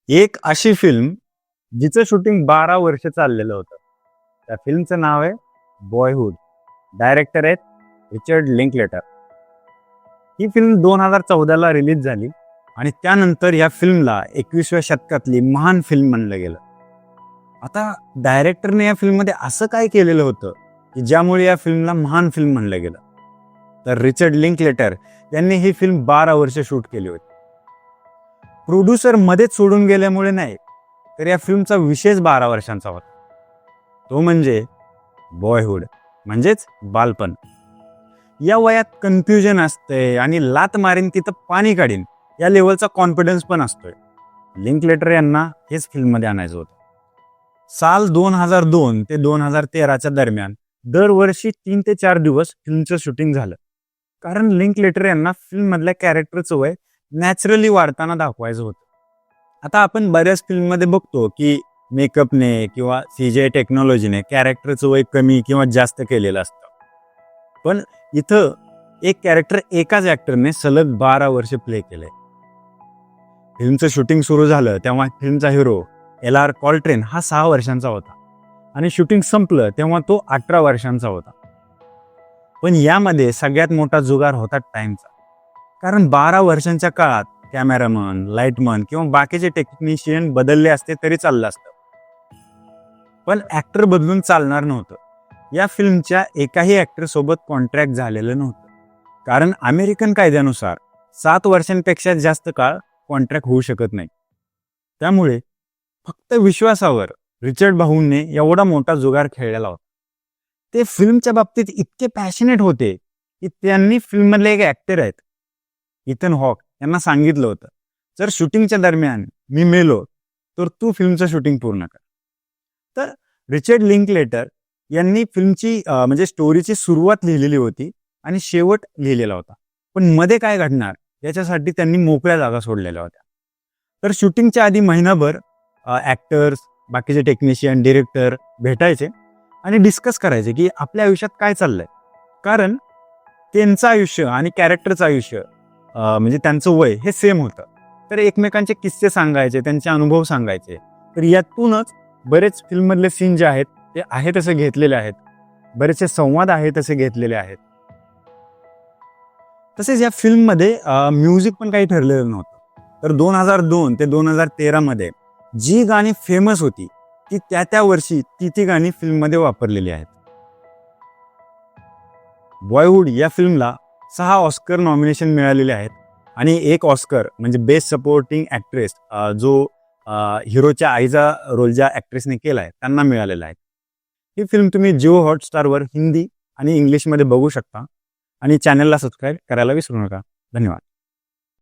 एक अशी film जिचं shooting 12 वर्ष चाललेलं होतं. त्या फिल्मचं नाव आहे बॉयहूड. डायरेक्टर आहेत रिचर्ड लिंकलेटर. ही फिल्म 2014ला रिलीज झाली आणि त्यानंतर या फिल्मला 21व्या शतकातली महान फिल्म म्हणलं गेलं. आता डायरेक्टरने या फिल्ममध्ये असं काय केलेलं होतं की ज्यामुळे या फिल्मला महान फिल्म म्हणलं गेलं. तर रिचर्ड लिंकलेटर यांनी ही फिल्म 12 वर्ष शूट केली होती. प्रोड्युसर मध्येच सोडून गेल्यामुळे नाही, तर या फिल्मचा विशेष 12 वर्षांचा होता. तो म्हणजे बॉयहूड, म्हणजेच बालपण. या वयात कन्फ्युजन असते आणि लात मारीन तिथं पाणी काढीन या लेवलचा कॉन्फिडन्स पण असतोय. लिंकलेटर यांना हेच फिल्ममध्ये आणायचं होतं. साल 2002 ते 2013च्या दरम्यान दरवर्षी 3 ते 4 दिवस फिल्मचं शूटिंग झालं. कारण लिंकलेटर यांना फिल्ममधल्या कॅरेक्टरचं वय नॅचरली वाढताना दाखवायचं होतं. आता आपण बऱ्याच फिल्ममध्ये बघतो की मेकअपने किंवा CGI टेक्नॉलॉजीने कॅरेक्टरचं वय कमी किंवा जास्त केलेलं असतं. पण इथं एक कॅरेक्टर एकाच ॲक्टरने सलग 12 वर्ष प्ले केलंय. फिल्मचं शूटिंग सुरू झालं तेव्हा फिल्मचा हिरो LR कॉल्ट्रेन हा 6 वर्षांचा होता आणि शूटिंग संपलं तेव्हा तो 18 वर्षांचा होता. पण यामध्ये सगळ्यात मोठा जुगार होता टाइमचा. कारण 12 वर्षांच्या काळात कॅमेरामन, लाईटमन किंवा बाकीचे टेक्निशियन बदलले असते तरी चाललं असतं, पण ॲक्टर बदलून चालणार नव्हतं. या फिल्मच्या एकाही ॲक्टर सोबत कॉन्ट्रॅक्ट झालेलं नव्हतं. कारण अमेरिकन कायद्यानुसार 7 वर्षांपेक्षा जास्त काळ कॉन्ट्रॅक्ट होऊ शकत नाही. त्यामुळे फक्त विश्वासावर रिचर्ड भाऊंने एवढा मोठा जुगार खेळलेला होता. ते फिल्मच्या बाबतीत इतके पॅशनेट होते की त्यांनी फिल्ममधले एक ॲक्टर आहेत इथन हॉक यांना सांगितलं होतं, जर शूटिंगच्या दरम्यान मी मेलो तर तू फिल्मचं शूटिंग पूर्ण कर. तर रिचर्ड लिंकलेटर यांनी फिल्मची म्हणजे स्टोरीची सुरुवात लिहिलेली होती आणि शेवट लिहिलेला होता. पण मध्ये काय घडणार याच्यासाठी त्यांनी मोकळ्या जागा सोडलेल्या होत्या. तर शूटिंगच्या आधी महिनाभर ॲक्टर्स, बाकीचे टेक्निशियन, डिरेक्टर भेटायचे आणि डिस्कस करायचे की आपल्या आयुष्यात काय चाललंय. कारण त्यांचं आयुष्य आणि कॅरेक्टरचं आयुष्य म्हणजे त्यांचं वय हे सेम होतं. तर एकमेकांचे किस्से सांगायचे, त्यांचे अनुभव सांगायचे. तर यातूनच बरेच फिल्ममधले सीन जे आहेत ते आहे तसे घेतलेले आहेत. बरेचसे संवाद आहे तसे घेतलेले आहेत. तसेच या फिल्ममध्ये म्युझिक पण काही ठरलेलं नव्हतं. तर 2002 ते 2013 मध्ये जी गाणी फेमस होती ती त्या वर्षी ती गाणी फिल्ममध्ये वापरलेली आहेत. बॉयहूड या फिल्मला 6 ऑस्कर नॉमिनेशन मिळालेले आहेत आणि 1 ऑस्कर म्हणजे बेस्ट सपोर्टिंग ॲक्ट्रेस जो हिरोच्या आईचा रोल ज्या ॲक्ट्रेसने केला आहे त्यांना मिळालेला आहे. ही फिल्म तुम्ही जिओ हॉटस्टारवर हिंदी आणि इंग्लिशमध्ये बघू शकता आणि चॅनलला सबस्क्राईब करायला विसरू नका. धन्यवाद.